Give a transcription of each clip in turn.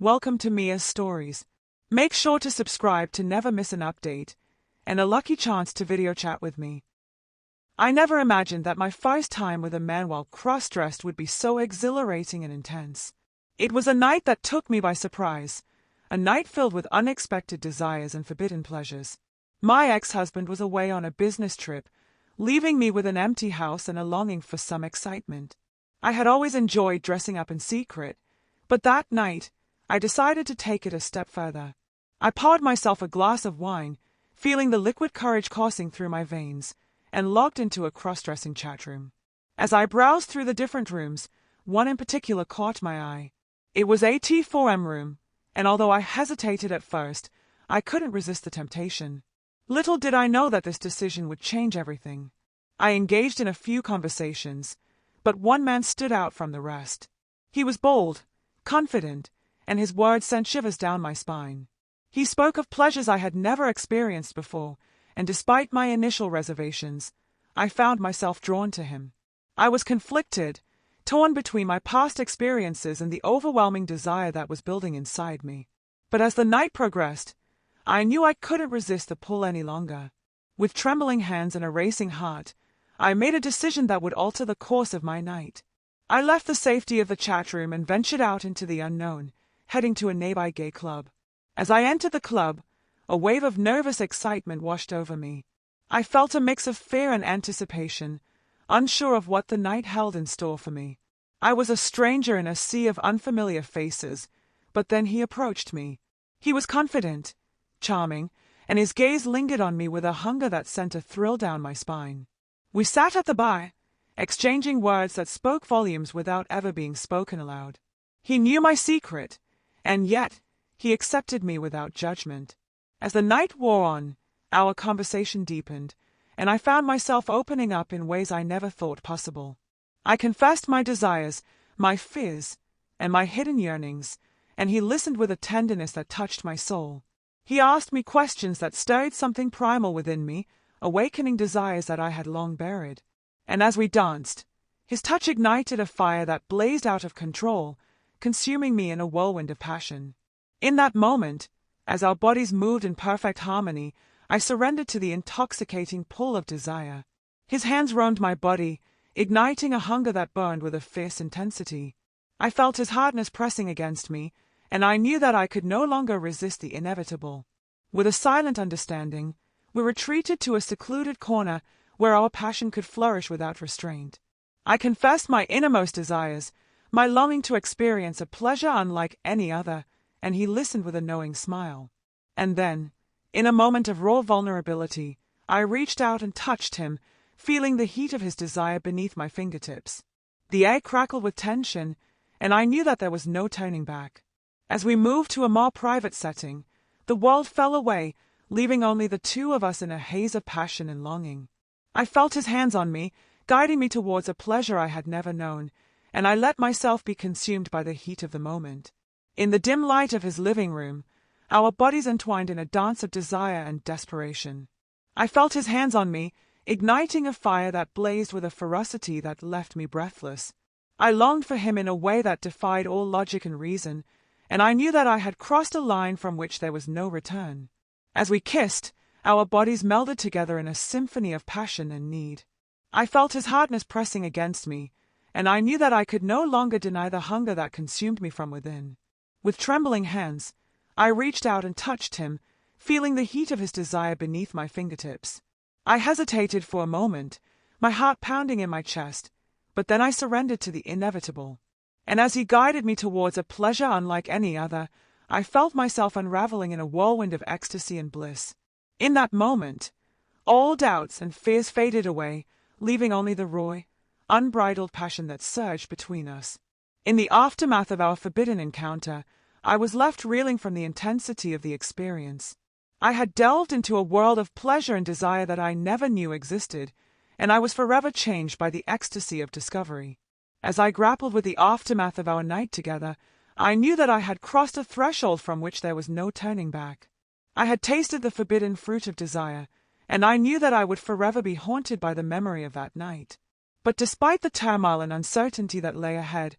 Welcome to Mia's Stories. Make sure to subscribe to never miss an update, and a lucky chance to video chat with me. I never imagined that my first time with a man while cross-dressed would be so exhilarating and intense. It was a night that took me by surprise, a night filled with unexpected desires and forbidden pleasures. My ex-husband was away on a business trip, leaving me with an empty house and a longing for some excitement. I had always enjoyed dressing up in secret, but that night, I decided to take it a step further. I poured myself a glass of wine, feeling the liquid courage coursing through my veins, and logged into a cross-dressing chat room. As I browsed through the different rooms, one in particular caught my eye. It was a T4M room, and although I hesitated at first, I couldn't resist the temptation. Little did I know that this decision would change everything. I engaged in a few conversations, but one man stood out from the rest. He was bold, confident, and his words sent shivers down my spine. He spoke of pleasures I had never experienced before, and despite my initial reservations, I found myself drawn to him. I was conflicted, torn between my past experiences and the overwhelming desire that was building inside me. But as the night progressed, I knew I couldn't resist the pull any longer. With trembling hands and a racing heart, I made a decision that would alter the course of my night. I left the safety of the chat room and ventured out into the unknown, heading to a nearby gay club. As I entered the club, a wave of nervous excitement washed over me. I felt a mix of fear and anticipation, unsure of what the night held in store for me. I was a stranger in a sea of unfamiliar faces, but then he approached me. He was confident, charming, and his gaze lingered on me with a hunger that sent a thrill down my spine. We sat at the bar, exchanging words that spoke volumes without ever being spoken aloud. He knew my secret, and yet he accepted me without judgment. As the night wore on, our conversation deepened, and I found myself opening up in ways I never thought possible. I confessed my desires, my fears, and my hidden yearnings, and he listened with a tenderness that touched my soul. He asked me questions that stirred something primal within me, awakening desires that I had long buried. And as we danced, his touch ignited a fire that blazed out of control, consuming me in a whirlwind of passion. In that moment, as our bodies moved in perfect harmony, I surrendered to the intoxicating pull of desire. His hands roamed my body, igniting a hunger that burned with a fierce intensity. I felt his hardness pressing against me, and I knew that I could no longer resist the inevitable. With a silent understanding, we retreated to a secluded corner where our passion could flourish without restraint. I confessed my innermost desires, my longing to experience a pleasure unlike any other, and he listened with a knowing smile. And then, in a moment of raw vulnerability, I reached out and touched him, feeling the heat of his desire beneath my fingertips. The air crackled with tension, and I knew that there was no turning back. As we moved to a more private setting, the world fell away, leaving only the two of us in a haze of passion and longing. I felt his hands on me, guiding me towards a pleasure I had never known, and I let myself be consumed by the heat of the moment. In the dim light of his living room, our bodies entwined in a dance of desire and desperation. I felt his hands on me, igniting a fire that blazed with a ferocity that left me breathless. I longed for him in a way that defied all logic and reason, and I knew that I had crossed a line from which there was no return. As we kissed, our bodies melded together in a symphony of passion and need. I felt his hardness pressing against me, and I knew that I could no longer deny the hunger that consumed me from within. With trembling hands, I reached out and touched him, feeling the heat of his desire beneath my fingertips. I hesitated for a moment, my heart pounding in my chest, but then I surrendered to the inevitable. And as he guided me towards a pleasure unlike any other, I felt myself unraveling in a whirlwind of ecstasy and bliss. In that moment, all doubts and fears faded away, leaving only the raw, unbridled passion that surged between us. In the aftermath of our forbidden encounter, I was left reeling from the intensity of the experience. I had delved into a world of pleasure and desire that I never knew existed, and I was forever changed by the ecstasy of discovery. As I grappled with the aftermath of our night together, I knew that I had crossed a threshold from which there was no turning back. I had tasted the forbidden fruit of desire, and I knew that I would forever be haunted by the memory of that night. But despite the turmoil and uncertainty that lay ahead,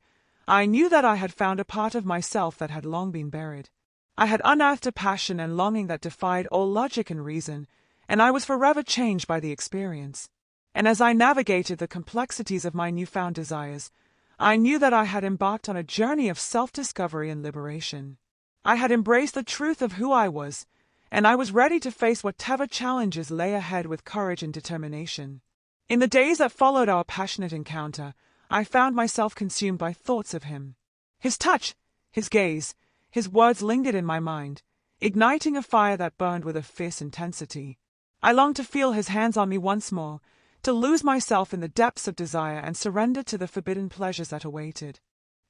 I knew that I had found a part of myself that had long been buried. I had unearthed a passion and longing that defied all logic and reason, and I was forever changed by the experience. And as I navigated the complexities of my newfound desires, I knew that I had embarked on a journey of self-discovery and liberation. I had embraced the truth of who I was, and I was ready to face whatever challenges lay ahead with courage and determination. In the days that followed our passionate encounter, I found myself consumed by thoughts of him. His touch, his gaze, his words lingered in my mind, igniting a fire that burned with a fierce intensity. I longed to feel his hands on me once more, to lose myself in the depths of desire and surrender to the forbidden pleasures that awaited.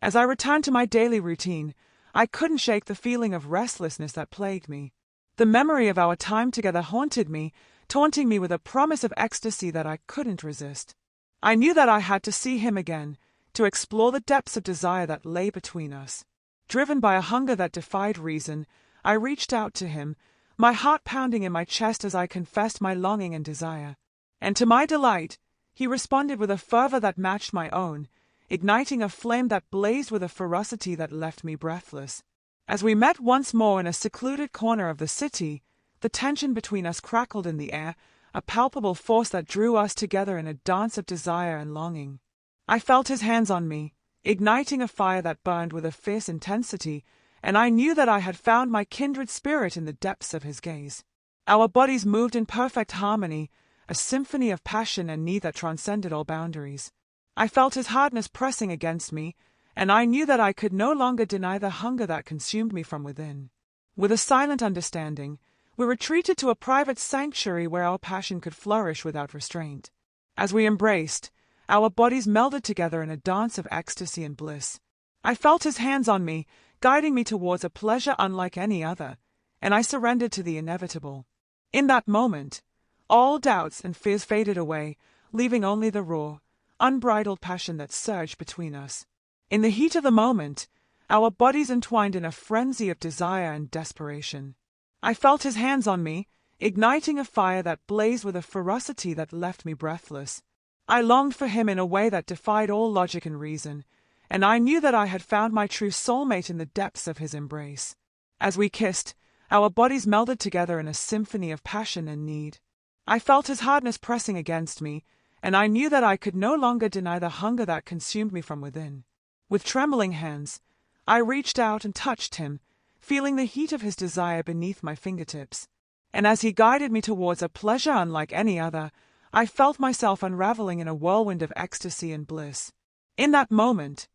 As I returned to my daily routine, I couldn't shake the feeling of restlessness that plagued me. The memory of our time together haunted me, taunting me with a promise of ecstasy that I couldn't resist. I knew that I had to see him again, to explore the depths of desire that lay between us. Driven by a hunger that defied reason, I reached out to him, my heart pounding in my chest as I confessed my longing and desire. And to my delight, he responded with a fervor that matched my own, igniting a flame that blazed with a ferocity that left me breathless. As we met once more in a secluded corner of the city, the tension between us crackled in the air, a palpable force that drew us together in a dance of desire and longing. I felt his hands on me, igniting a fire that burned with a fierce intensity, and I knew that I had found my kindred spirit in the depths of his gaze. Our bodies moved in perfect harmony, a symphony of passion and need that transcended all boundaries. I felt his hardness pressing against me, and I knew that I could no longer deny the hunger that consumed me from within. With a silent understanding, we retreated to a private sanctuary where our passion could flourish without restraint. As we embraced, our bodies melded together in a dance of ecstasy and bliss. I felt his hands on me, guiding me towards a pleasure unlike any other, and I surrendered to the inevitable. In that moment, all doubts and fears faded away, leaving only the raw, unbridled passion that surged between us. In the heat of the moment, our bodies entwined in a frenzy of desire and desperation. I felt his hands on me, igniting a fire that blazed with a ferocity that left me breathless. I longed for him in a way that defied all logic and reason, and I knew that I had found my true soulmate in the depths of his embrace. As we kissed, our bodies melded together in a symphony of passion and need. I felt his hardness pressing against me, and I knew that I could no longer deny the hunger that consumed me from within. With trembling hands, I reached out and touched him, feeling the heat of his desire beneath my fingertips. And as he guided me towards a pleasure unlike any other, I felt myself unraveling in a whirlwind of ecstasy and bliss. In that moment,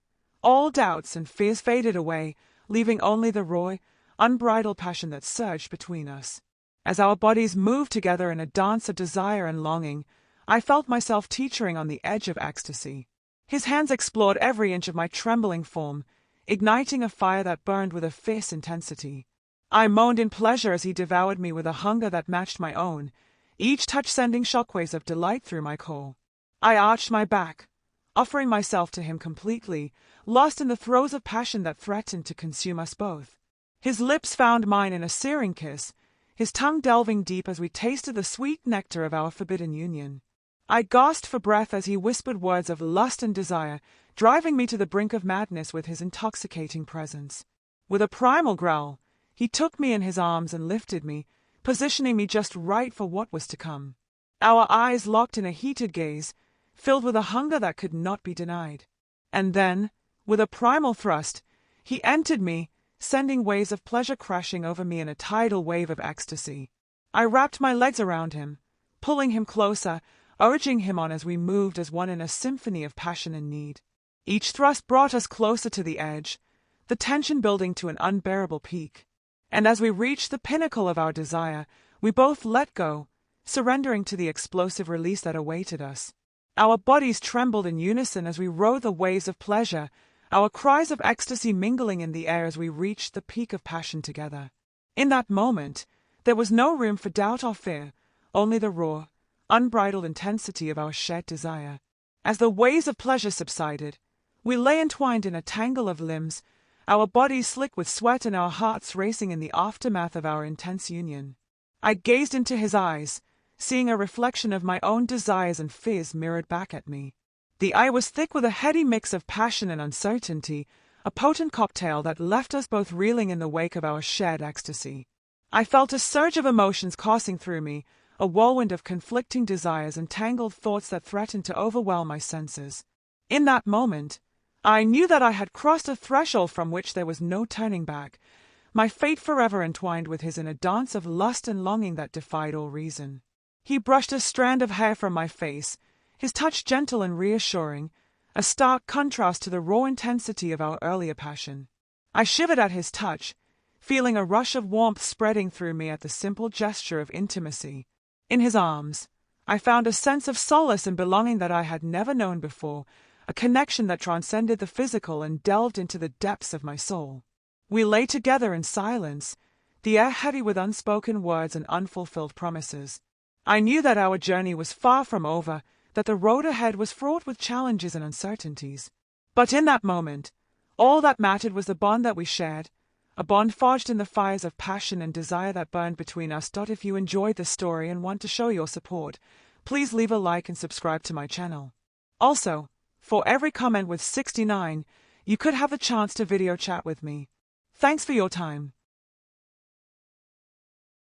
all doubts and fears faded away, leaving only the raw, unbridled passion that surged between us. As our bodies moved together in a dance of desire and longing, I felt myself teetering on the edge of ecstasy. His hands explored every inch of my trembling form, igniting a fire that burned with a fierce intensity. I moaned in pleasure as he devoured me with a hunger that matched my own, each touch sending shockwaves of delight through my core. I arched my back, offering myself to him completely, lost in the throes of passion that threatened to consume us both. His lips found mine in a searing kiss, his tongue delving deep as we tasted the sweet nectar of our forbidden union. I gasped for breath as he whispered words of lust and desire, driving me to the brink of madness with his intoxicating presence. With a primal growl, he took me in his arms and lifted me, positioning me just right for what was to come. Our eyes locked in a heated gaze, filled with a hunger that could not be denied. And then, with a primal thrust, he entered me, sending waves of pleasure crashing over me in a tidal wave of ecstasy. I wrapped my legs around him, pulling him closer, urging him on as we moved as one in a symphony of passion and need. Each thrust brought us closer to the edge, the tension building to an unbearable peak. And as we reached the pinnacle of our desire, we both let go, surrendering to the explosive release that awaited us. Our bodies trembled in unison as we rode the waves of pleasure, our cries of ecstasy mingling in the air as we reached the peak of passion together. In that moment, there was no room for doubt or fear, only the raw, unbridled intensity of our shared desire. As the waves of pleasure subsided, we lay entwined in a tangle of limbs, our bodies slick with sweat and our hearts racing in the aftermath of our intense union. I gazed into his eyes, seeing a reflection of my own desires and fears mirrored back at me. The air was thick with a heady mix of passion and uncertainty, a potent cocktail that left us both reeling in the wake of our shared ecstasy. I felt a surge of emotions coursing through me, a whirlwind of conflicting desires and tangled thoughts that threatened to overwhelm my senses. In that moment, I knew that I had crossed a threshold from which there was no turning back, my fate forever entwined with his in a dance of lust and longing that defied all reason. He brushed a strand of hair from my face, his touch gentle and reassuring, a stark contrast to the raw intensity of our earlier passion. I shivered at his touch, feeling a rush of warmth spreading through me at the simple gesture of intimacy. In his arms, I found a sense of solace and belonging that I had never known before, a connection that transcended the physical and delved into the depths of my soul. We lay together in silence, the air heavy with unspoken words and unfulfilled promises. I knew that our journey was far from over, that the road ahead was fraught with challenges and uncertainties. But in that moment, all that mattered was the bond that we shared, a bond forged in the fires of passion and desire that burned between us. If you enjoyed this story and want to show your support, please leave a like and subscribe to my channel. Also, for every comment with 69, you could have the chance to video chat with me. Thanks for your time.